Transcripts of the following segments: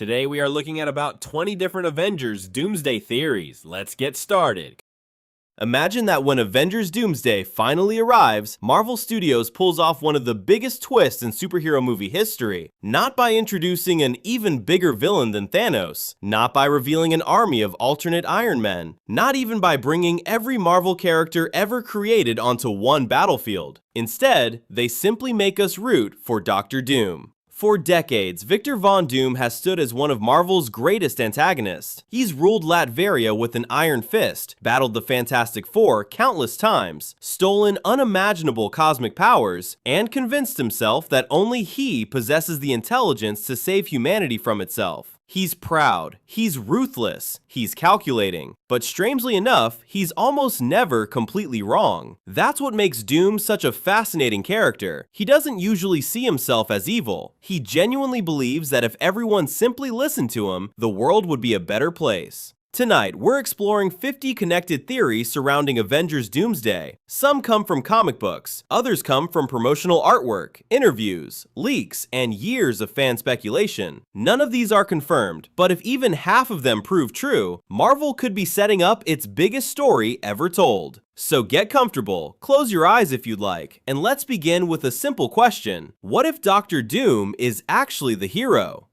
Today we are looking at about 20 different Avengers Doomsday theories. Let's get started. Imagine that when Avengers Doomsday finally arrives, Marvel Studios pulls off one of the biggest twists in superhero movie history. Not by introducing an even bigger villain than Thanos, not by revealing an army of alternate Iron Men, not even by bringing every Marvel character ever created onto one battlefield. Instead, they simply make us root for Dr. Doom. For decades, Victor Von Doom has stood as one of Marvel's greatest antagonists. He's ruled Latveria with an iron fist, battled the Fantastic Four countless times, stolen unimaginable cosmic powers, and convinced himself that only he possesses the intelligence to save humanity from itself. He's proud, he's ruthless, he's calculating, but strangely enough, he's almost never completely wrong. That's what makes Doom such a fascinating character. He doesn't usually see himself as evil. He genuinely believes that if everyone simply listened to him, the world would be a better place. Tonight, we're exploring 50 connected theories surrounding Avengers Doomsday. Some come from comic books, others come from promotional artwork, interviews, leaks, and years of fan speculation. None of these are confirmed, but if even half of them prove true, Marvel could be setting up its biggest story ever told. So get comfortable, close your eyes if you'd like, and let's begin with a simple question. What if Dr. Doom is actually the hero?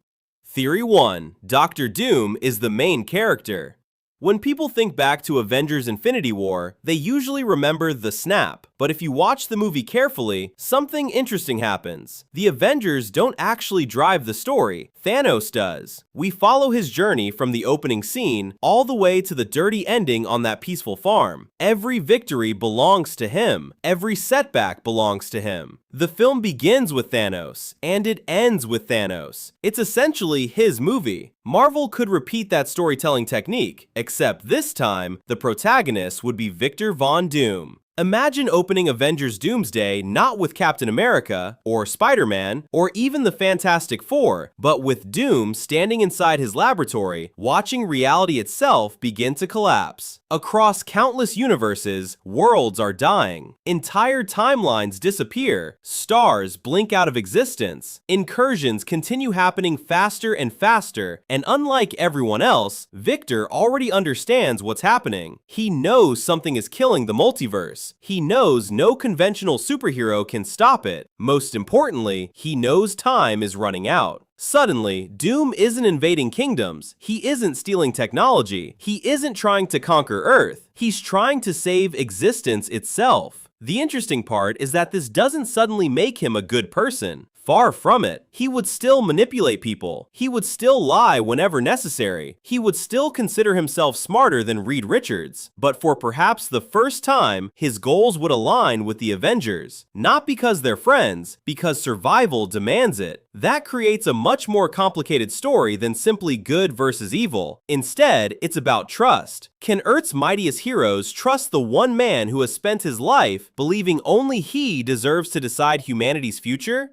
Theory 1. Dr. Doom is the main character. When people think back to Avengers Infinity War, they usually remember the snap. But if you watch the movie carefully, something interesting happens. The Avengers don't actually drive the story, Thanos does. We follow his journey from the opening scene all the way to the dirty ending on that peaceful farm. Every victory belongs to him. Every setback belongs to him. The film begins with Thanos, and it ends with Thanos. It's essentially his movie. Marvel could repeat that storytelling technique, except this time, the protagonist would be Victor Von Doom. Imagine opening Avengers Doomsday not with Captain America, or Spider-Man, or even the Fantastic Four, but with Doom standing inside his laboratory, watching reality itself begin to collapse. Across countless universes, worlds are dying. Entire timelines disappear. Stars blink out of existence. Incursions continue happening faster and faster, and unlike everyone else, Victor already understands what's happening. He knows something is killing the multiverse. He knows no conventional superhero can stop it. Most importantly, he knows time is running out. Suddenly, Doom isn't invading kingdoms, he isn't stealing technology, he isn't trying to conquer Earth, he's trying to save existence itself. The interesting part is that this doesn't suddenly make him a good person. Far from it. He would still manipulate people. He would still lie whenever necessary. He would still consider himself smarter than Reed Richards. But for perhaps the first time, his goals would align with the Avengers. Not because they're friends, because survival demands it. That creates a much more complicated story than simply good versus evil. Instead, it's about trust. Can Earth's mightiest heroes trust the one man who has spent his life believing only he deserves to decide humanity's future?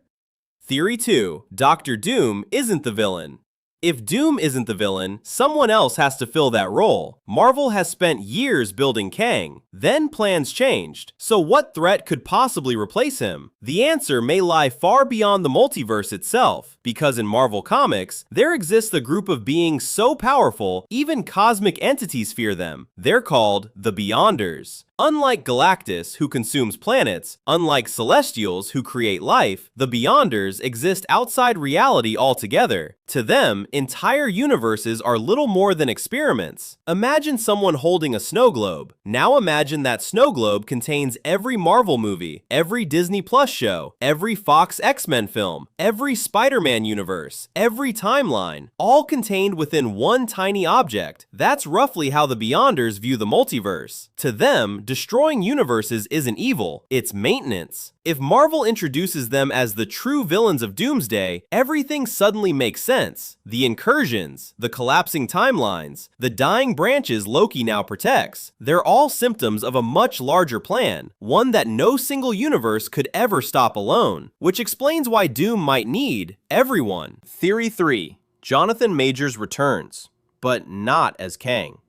Theory 2. Dr. Doom isn't the villain. If Doom isn't the villain, someone else has to fill that role. Marvel has spent years building Kang. Then plans changed. So what threat could possibly replace him? The answer may lie far beyond the multiverse itself, because in Marvel Comics, there exists a group of beings so powerful, even cosmic entities fear them. They're called the Beyonders. Unlike Galactus, who consumes planets, unlike Celestials, who create life, the Beyonders exist outside reality altogether. To them, entire universes are little more than experiments. Imagine someone holding a snow globe. Now imagine that snow globe contains every Marvel movie, every Disney Plus show, every Fox X-Men film, every Spider-Man universe, every timeline, all contained within one tiny object. That's roughly how the Beyonders view the multiverse. To them, destroying universes isn't evil, it's maintenance. If Marvel introduces them as the true villains of Doomsday, everything suddenly makes sense. The incursions, the collapsing timelines, the dying branches Loki now protects, they're all symptoms of a much larger plan, one that no single universe could ever stop alone, which explains why Doom might need everyone. Theory 3. Jonathan Majors returns, but not as Kang.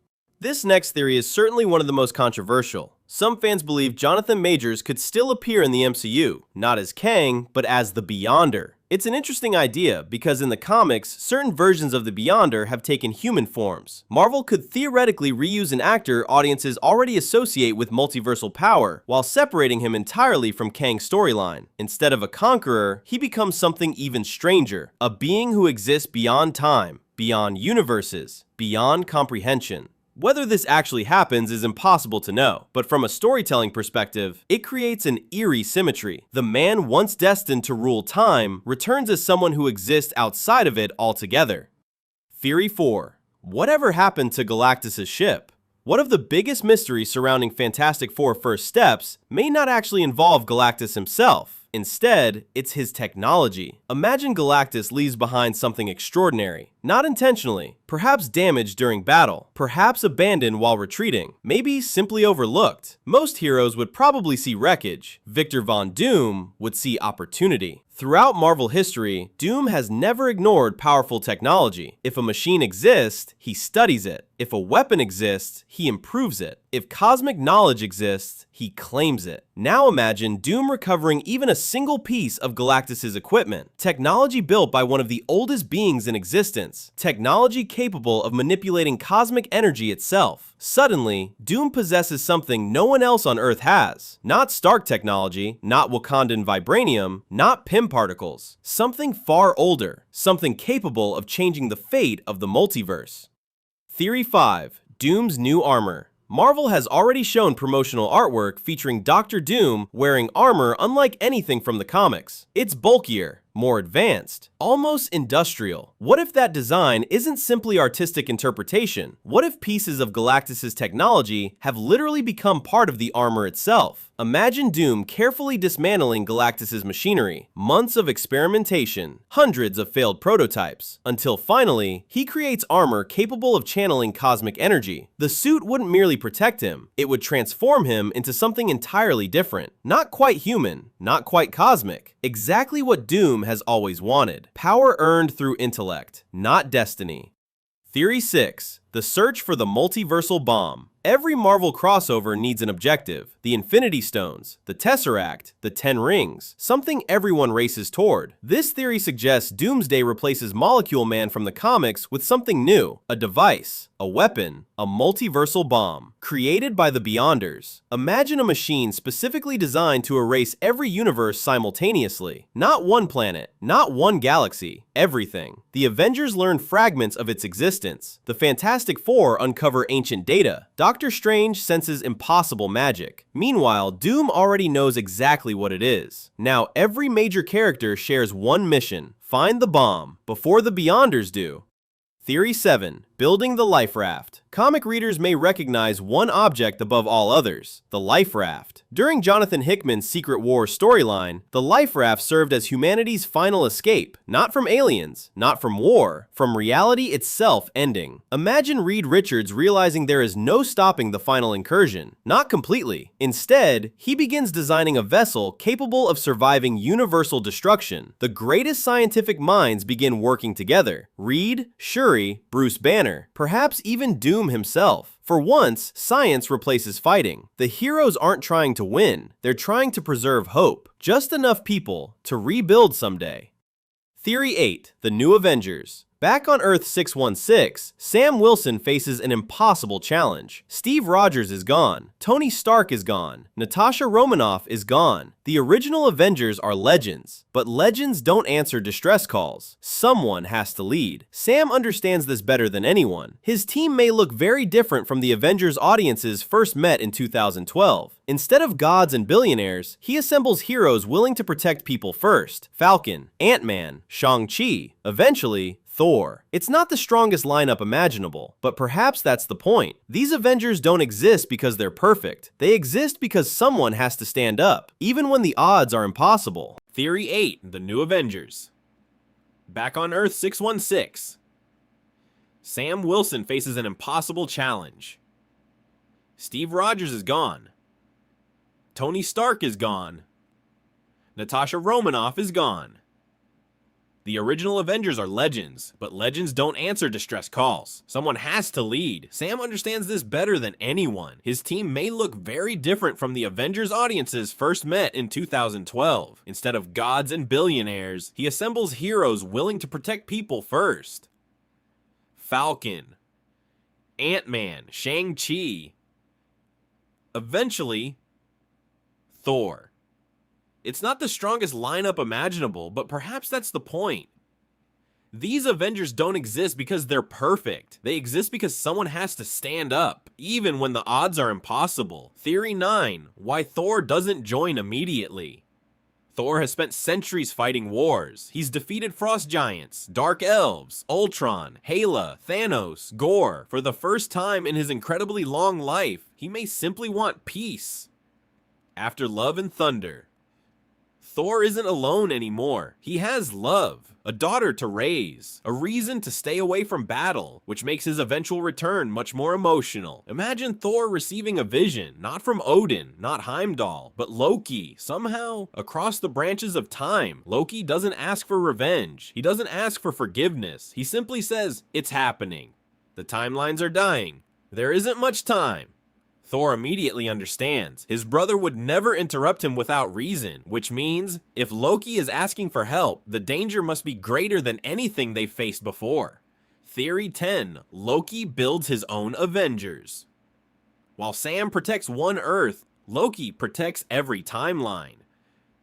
This next theory is certainly one of the most controversial. Some fans believe Jonathan Majors could still appear in the MCU, not as Kang, but as the Beyonder. It's an interesting idea because in the comics, certain versions of the Beyonder have taken human forms. Marvel could theoretically reuse an actor audiences already associate with multiversal power while separating him entirely from Kang's storyline. Instead of a conqueror, he becomes something even stranger, a being who exists beyond time, beyond universes, beyond comprehension. Whether this actually happens is impossible to know, but from a storytelling perspective, it creates an eerie symmetry. The man once destined to rule time returns as someone who exists outside of it altogether. Theory 4. Whatever happened to Galactus' ship? One of the biggest mysteries surrounding Fantastic Four First Steps may not actually involve Galactus himself. Instead, it's his technology. Imagine Galactus leaves behind something extraordinary, not intentionally, perhaps damaged during battle, perhaps abandoned while retreating, maybe simply overlooked. Most heroes would probably see wreckage. Victor Von Doom would see opportunity. Throughout Marvel history, Doom has never ignored powerful technology. If a machine exists, he studies it. If a weapon exists, he improves it. If cosmic knowledge exists, he claims it. Now imagine Doom recovering even a single piece of Galactus' equipment. Technology built by one of the oldest beings in existence. Technology capable of manipulating cosmic energy itself. Suddenly, Doom possesses something no one else on Earth has. Not Stark technology, not Wakandan vibranium, not Pym particles. Something far older. Something capable of changing the fate of the multiverse. Theory 5. Doom's new armor. Marvel has already shown promotional artwork featuring Dr. Doom wearing armor unlike anything from the comics. It's bulkier, more advanced, almost industrial. What if that design isn't simply artistic interpretation? What if pieces of Galactus' technology have literally become part of the armor itself? Imagine Doom carefully dismantling Galactus' machinery, months of experimentation, hundreds of failed prototypes, until finally, he creates armor capable of channeling cosmic energy. The suit wouldn't merely protect him, it would transform him into something entirely different. Not quite human, not quite cosmic. Exactly what Doom has always wanted. Power earned through intellect, not destiny. Theory 6. The search for the multiversal bomb. Every Marvel crossover needs an objective. The Infinity Stones, the Tesseract, the 10 Rings, something everyone races toward. This theory suggests Doomsday replaces Molecule Man from the comics with something new, a device, a weapon, a multiversal bomb, created by the Beyonders. Imagine a machine specifically designed to erase every universe simultaneously. Not one planet, not one galaxy, everything. The Avengers learn fragments of its existence. The Fantastic Four uncover ancient data. Doctor Strange senses impossible magic. Meanwhile, Doom already knows exactly what it is. Now every major character shares one mission: find the bomb, before the Beyonders do. Theory 7. Building the Life Raft. Comic readers may recognize one object above all others: the Life Raft. During Jonathan Hickman's Secret Wars storyline, the Life Raft served as humanity's final escape, not from aliens, not from war, from reality itself ending. Imagine Reed Richards realizing there is no stopping the final incursion. Not completely. Instead, he begins designing a vessel capable of surviving universal destruction. The greatest scientific minds begin working together: Reed, Shuri, Bruce Banner, perhaps even Doom himself. For once, science replaces fighting. The heroes aren't trying to win, they're trying to preserve hope. Just enough people to rebuild someday. Theory 8. The New Avengers. Back on Earth 616, Sam Wilson faces an impossible challenge. Steve Rogers is gone. Tony Stark is gone. Natasha Romanoff is gone. The original Avengers are legends, but legends don't answer distress calls. Someone has to lead. Sam understands this better than anyone. His team may look very different from the Avengers audiences first met in 2012. Instead of gods and billionaires, he assembles heroes willing to protect people first: Falcon, Ant-Man, Shang-Chi, eventually Thor. It's not the strongest lineup imaginable, but perhaps that's the point. These Avengers don't exist because they're perfect. They exist because someone has to stand up, even when the odds are impossible. Theory 8. The New Avengers. Back on Earth 616, Sam Wilson faces an impossible challenge. Steve Rogers is gone. Tony Stark is gone. Natasha Romanoff is gone. The original Avengers are legends, but legends don't answer distress calls. Someone has to lead. Sam understands this better than anyone. His team may look very different from the Avengers audiences first met in 2012. Instead of gods and billionaires, he assembles heroes willing to protect people first. Falcon, Ant-Man, Shang-Chi. Eventually, Thor. It's not the strongest lineup imaginable, but perhaps that's the point. These Avengers don't exist because they're perfect. They exist because someone has to stand up, even when the odds are impossible. Theory 9, why Thor doesn't join immediately. Thor has spent centuries fighting wars. He's defeated frost giants, dark elves, Ultron, Hela, Thanos, Gore. For the first time in his incredibly long life, he may simply want peace. After Love and Thunder, Thor isn't alone anymore. He has love, a daughter to raise, a reason to stay away from battle, which makes his eventual return much more emotional. Imagine Thor receiving a vision, not from Odin, not Heimdall, but Loki. Somehow, across the branches of time, Loki doesn't ask for revenge. He doesn't ask for forgiveness. He simply says, "It's happening. The timelines are dying. There isn't much time." Thor immediately understands. His brother would never interrupt him without reason, which means if Loki is asking for help, the danger must be greater than anything they've faced before. Theory 10, Loki builds his own Avengers. While Sam protects one Earth, Loki protects every timeline.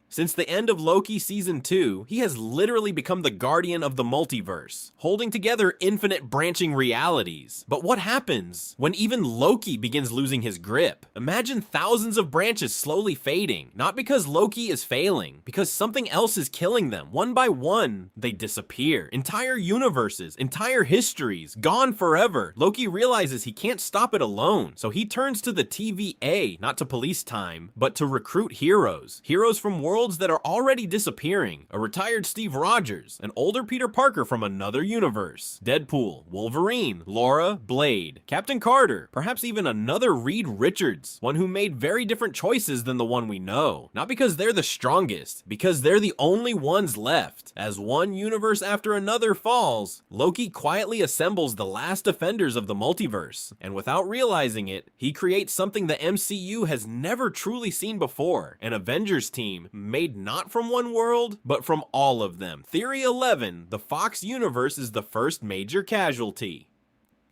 Since the end of Loki Season 2, he has literally become the guardian of the multiverse, holding together infinite branching realities. But what happens when even Loki begins losing his grip? Imagine thousands of branches slowly fading, not because Loki is failing, because something else is killing them. One by one, they disappear. Entire universes, entire histories, gone forever. Loki realizes he can't stop it alone, so he turns to the TVA, not to police time, but to recruit heroes. Heroes from worlds that are already disappearing, a retired Steve Rogers, an older Peter Parker from another universe, Deadpool, Wolverine, Laura, Blade, Captain Carter, perhaps even another Reed Richards, one who made very different choices than the one we know. Not because they're the strongest, because they're the only ones left. As one universe after another falls, Loki quietly assembles the last defenders of the multiverse, and without realizing it, he creates something the MCU has never truly seen before, an Avengers team made not from one world, but from all of them. Theory 11, the Fox universe is the first major casualty.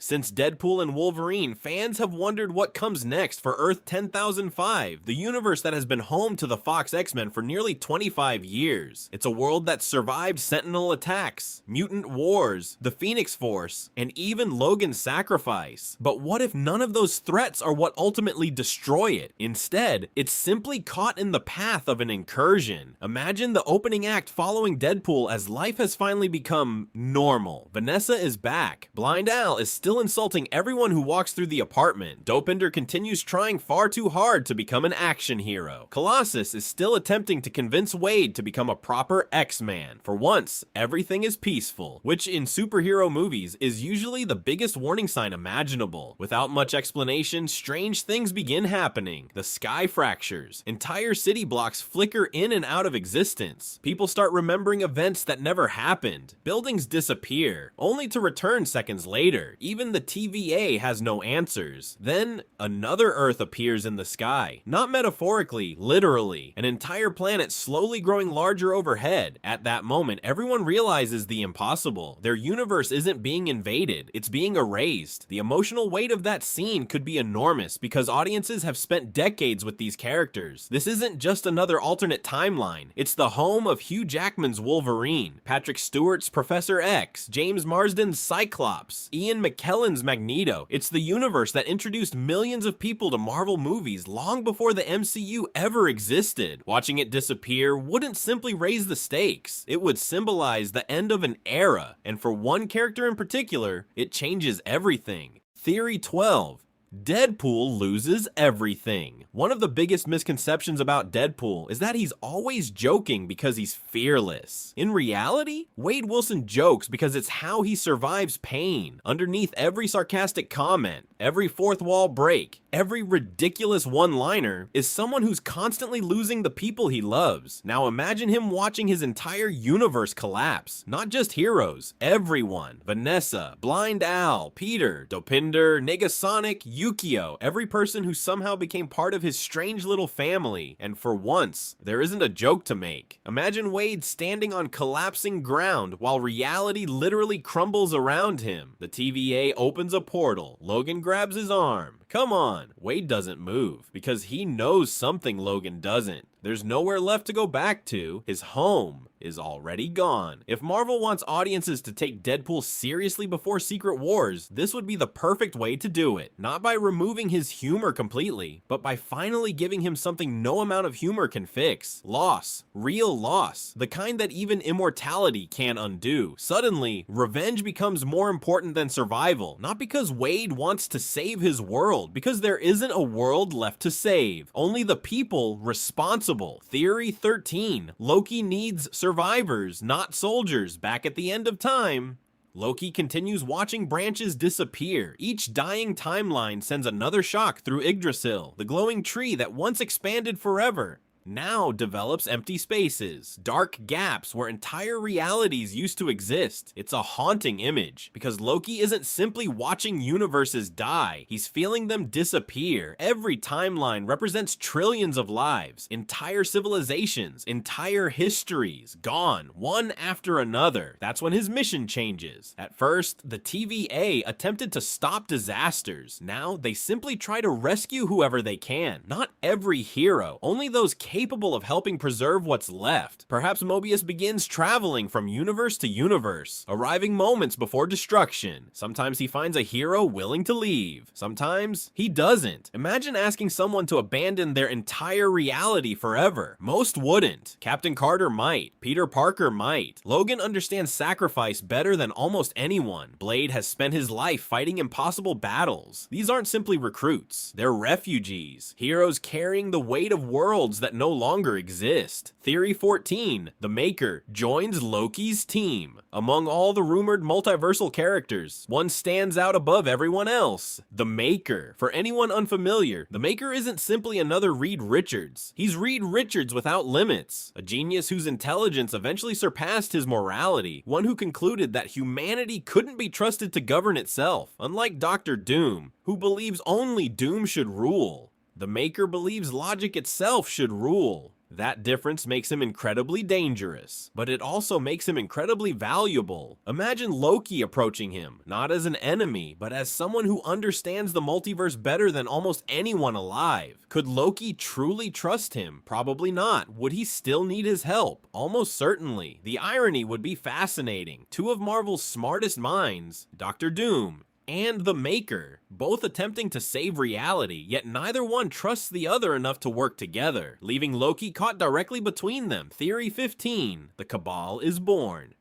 Since Deadpool and Wolverine, fans have wondered what comes next for Earth 10,005, the universe that has been home to the Fox X-Men for nearly 25 years. It's a world that survived Sentinel attacks, mutant wars, the Phoenix Force, and even Logan's sacrifice. But what if none of those threats are what ultimately destroy it? Instead, it's simply caught in the path of an incursion. Imagine the opening act following Deadpool as life has finally become normal. Vanessa is back. Blind Al is still insulting everyone who walks through the apartment. Dopinder continues trying far too hard to become an action hero. Colossus is still attempting to convince Wade to become a proper X-Man. For once, everything is peaceful, which in superhero movies is usually the biggest warning sign imaginable. Without much explanation, strange things begin happening. The sky fractures. Entire city blocks flicker in and out of existence. People start remembering events that never happened. Buildings disappear, only to return seconds later. Even the TVA has no answers. Then, another Earth appears in the sky. Not metaphorically, literally. An entire planet slowly growing larger overhead. At that moment, everyone realizes the impossible. Their universe isn't being invaded, it's being erased. The emotional weight of that scene could be enormous because audiences have spent decades with these characters. This isn't just another alternate timeline. It's the home of Hugh Jackman's Wolverine, Patrick Stewart's Professor X, James Marsden's Cyclops, Ian McKellen's Magneto. It's the universe that introduced millions of people to Marvel movies long before the MCU ever existed. Watching it disappear wouldn't simply raise the stakes. It would symbolize the end of an era, and for one character in particular, it changes everything. Theory 12. Deadpool loses everything. One of the biggest misconceptions about Deadpool is that he's always joking because he's fearless. In reality, Wade Wilson jokes because it's how he survives pain. Underneath every sarcastic comment, every fourth wall break, every ridiculous one-liner is someone who's constantly losing the people he loves. Now imagine him watching his entire universe collapse. Not just heroes, everyone. Vanessa, Blind Al, Peter, Dopinder, Negasonic, Yukio, every person who somehow became part of his strange little family. And for once, there isn't a joke to make. Imagine Wade standing on collapsing ground while reality literally crumbles around him. The TVA opens a portal. Logan grabs his arm. Come on, Wade doesn't move because he knows something Logan doesn't. There's nowhere left to go back to. His home is already gone. If Marvel wants audiences to take Deadpool seriously before Secret Wars, this would be the perfect way to do it. Not by removing his humor completely, but by finally giving him something no amount of humor can fix. Loss. Real loss. The kind that even immortality can't undo. Suddenly, revenge becomes more important than survival. Not because Wade wants to save his world, because there isn't a world left to save. Only the people responsible. Theory 13. Loki needs survivors, not soldiers. Back at the end of time, Loki continues watching branches disappear. Each dying timeline sends another shock through Yggdrasil, the glowing tree that once expanded forever. Now develops empty spaces, dark gaps where entire realities used to exist. It's a haunting image, because Loki isn't simply watching universes die, he's feeling them disappear. Every timeline represents trillions of lives, entire civilizations, entire histories, gone, one after another. That's when his mission changes. At first, the TVA attempted to stop disasters. Now, they simply try to rescue whoever they can. Not every hero, only those capable of helping preserve what's left. Perhaps Mobius begins traveling from universe to universe, arriving moments before destruction. Sometimes he finds a hero willing to leave. Sometimes he doesn't. Imagine asking someone to abandon their entire reality forever. Most wouldn't. Captain Carter might. Peter Parker might. Logan understands sacrifice better than almost anyone. Blade has spent his life fighting impossible battles. These aren't simply recruits. They're refugees. Heroes carrying the weight of worlds that no longer exist. Theory 14. The Maker joins Loki's team. Among all the rumored multiversal characters, one stands out above everyone else. The Maker. For anyone unfamiliar, the Maker isn't simply another Reed Richards. He's Reed Richards without limits. A genius whose intelligence eventually surpassed his morality. One who concluded that humanity couldn't be trusted to govern itself. Unlike Dr. Doom, who believes only Doom should rule. The Maker believes logic itself should rule. That difference makes him incredibly dangerous, but it also makes him incredibly valuable. Imagine Loki approaching him, not as an enemy, but as someone who understands the multiverse better than almost anyone alive. Could Loki truly trust him? Probably not. Would he still need his help? Almost certainly. The irony would be fascinating. Two of Marvel's smartest minds, Dr. Doom and the Maker, both attempting to save reality, yet neither one trusts the other enough to work together, leaving Loki caught directly between them. Theory 15. The Cabal is born.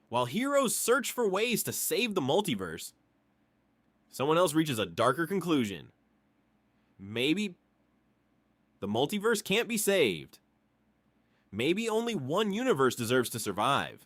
While heroes search for ways to save the multiverse, someone else reaches a darker conclusion. Maybe the multiverse can't be saved. Maybe only one universe deserves to survive.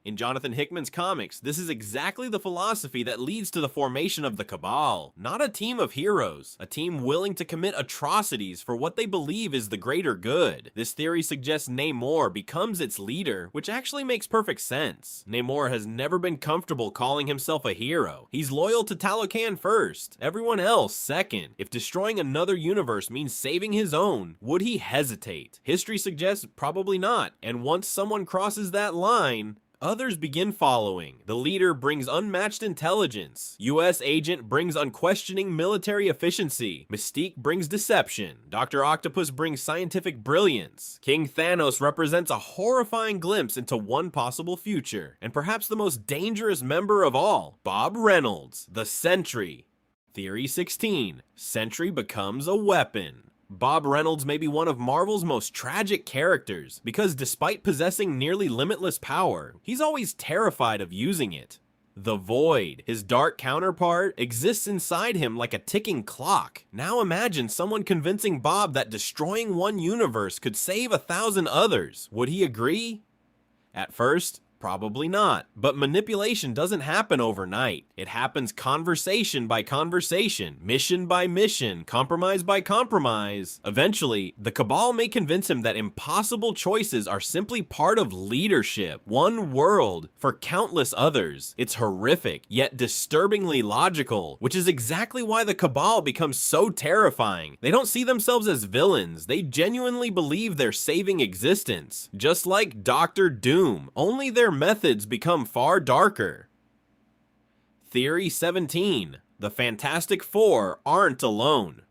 In Jonathan Hickman's comics, this is exactly the philosophy that leads to the formation of the Cabal. Not a team of heroes, a team willing to commit atrocities for what they believe is the greater good. This theory suggests Namor becomes its leader, which actually makes perfect sense. Namor has never been comfortable calling himself a hero. He's loyal to Talocan first, everyone else second. If destroying another universe means saving his own, would he hesitate? History suggests probably not, and once someone crosses that line, others begin following. The leader brings unmatched intelligence. US Agent brings unquestioning military efficiency. Mystique brings deception. Dr. Octopus brings scientific brilliance. King Thanos represents a horrifying glimpse into one possible future. And perhaps the most dangerous member of all, Bob Reynolds, the Sentry. Theory 16. Sentry becomes a weapon. Bob Reynolds may be one of Marvel's most tragic characters, because despite possessing nearly limitless power, he's always terrified of using it. The Void, his dark counterpart, exists inside him like a ticking clock. Now imagine someone convincing Bob that destroying one universe could save 1,000 others. Would he agree? At first, probably not. But manipulation doesn't happen overnight. It happens conversation by conversation, mission by mission, compromise by compromise. Eventually, the Cabal may convince him that impossible choices are simply part of leadership. One world for countless others. It's horrific, yet disturbingly logical, which is exactly why the Cabal becomes so terrifying. They don't see themselves as villains. They genuinely believe they're saving existence. Just like Doctor Doom, only their methods become far darker. Theory 17. The Fantastic Four aren't alone.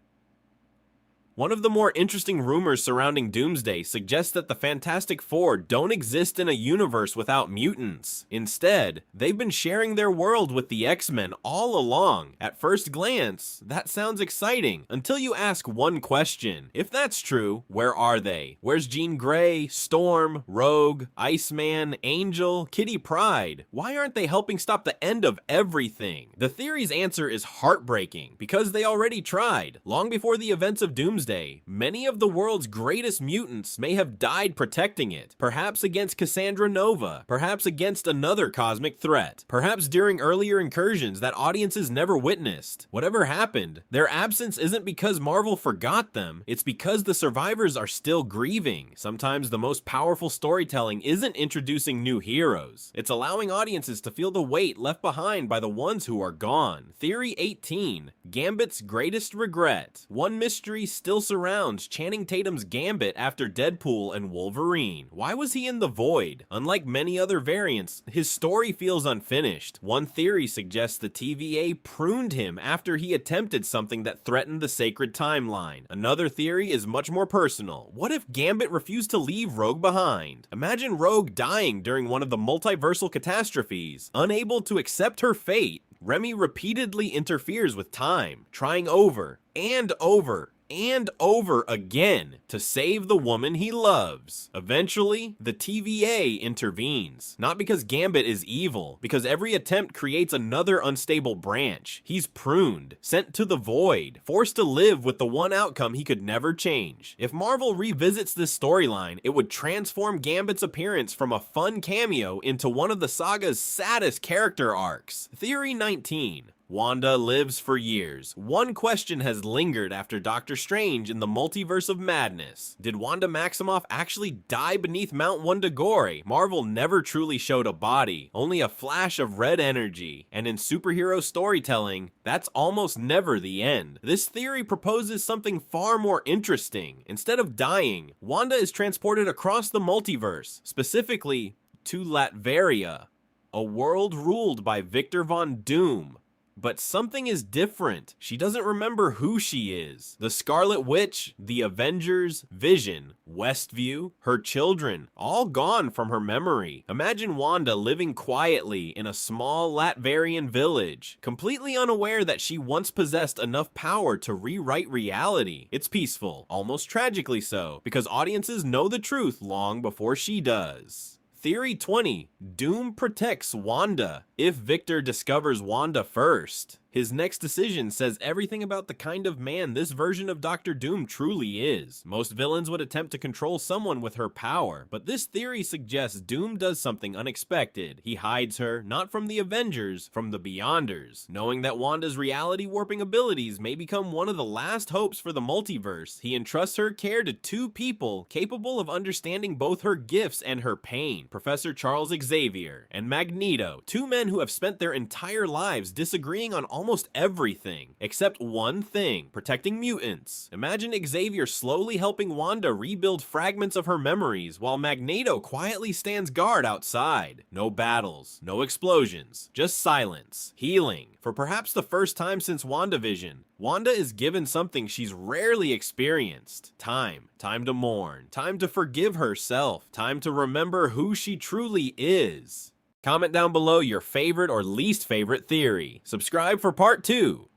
One of the more interesting rumors surrounding Doomsday suggests that the Fantastic Four don't exist in a universe without mutants. Instead, they've been sharing their world with the X-Men all along. At first glance, that sounds exciting, until you ask one question. If that's true, where are they? Where's Jean Grey, Storm, Rogue, Iceman, Angel, Kitty Pryde? Why aren't they helping stop the end of everything? The theory's answer is heartbreaking, because they already tried. Long before the events of Doomsday, many of the world's greatest mutants may have died protecting it, perhaps against Cassandra Nova, perhaps against another cosmic threat, perhaps during earlier incursions that audiences never witnessed. Whatever happened, their absence isn't because Marvel forgot them, it's because the survivors are still grieving. Sometimes the most powerful storytelling isn't introducing new heroes, it's allowing audiences to feel the weight left behind by the ones who are gone. Theory 18. Gambit's greatest regret. One mystery still surrounds Channing Tatum's Gambit after Deadpool and Wolverine. Why was he in the Void? Unlike many other variants, his story feels unfinished. One theory suggests the TVA pruned him after he attempted something that threatened the sacred timeline. Another theory is much more personal. What if Gambit refused to leave Rogue behind? Imagine Rogue dying during one of the multiversal catastrophes. Unable to accept her fate, Remy repeatedly interferes with time, trying over and over and over again to save the woman he loves. Eventually, the TVA intervenes. Not because Gambit is evil, because every attempt creates another unstable branch. He's pruned, sent to the Void, forced to live with the one outcome he could never change. If Marvel revisits this storyline, it would transform Gambit's appearance from a fun cameo into one of the saga's saddest character arcs. Theory 19. Wanda lives for years. One question has lingered after Doctor Strange in the Multiverse of Madness. Did Wanda Maximoff actually die beneath Mount Wundagore? Marvel never truly showed a body, only a flash of red energy. And in superhero storytelling, that's almost never the end. This theory proposes something far more interesting. Instead of dying, Wanda is transported across the multiverse, specifically to Latveria, a world ruled by Victor Von Doom. But something is different. She doesn't remember who she is. The Scarlet Witch, the Avengers, Vision, Westview, her children, all gone from her memory. Imagine Wanda living quietly in a small Latverian village, completely unaware that she once possessed enough power to rewrite reality. It's peaceful, almost tragically so, because audiences know the truth long before she does. Theory 20. Doom protects Wanda. If Victor discovers Wanda first, his next decision says everything about the kind of man this version of Doctor Doom truly is. Most villains would attempt to control someone with her power, but this theory suggests Doom does something unexpected. He hides her, not from the Avengers, from the Beyonders. Knowing that Wanda's reality warping abilities may become one of the last hopes for the multiverse, he entrusts her care to two people capable of understanding both her gifts and her pain. Professor Charles Xavier and Magneto, two men who have spent their entire lives disagreeing on almost everything, except one thing: protecting mutants. Imagine Xavier slowly helping Wanda rebuild fragments of her memories, while Magneto quietly stands guard outside. No battles, no explosions, just silence, healing. For perhaps the first time since WandaVision, Wanda is given something she's rarely experienced. Time. Time to mourn. Time to forgive herself. Time to remember who she truly is. Comment down below your favorite or least favorite theory. Subscribe for part 2.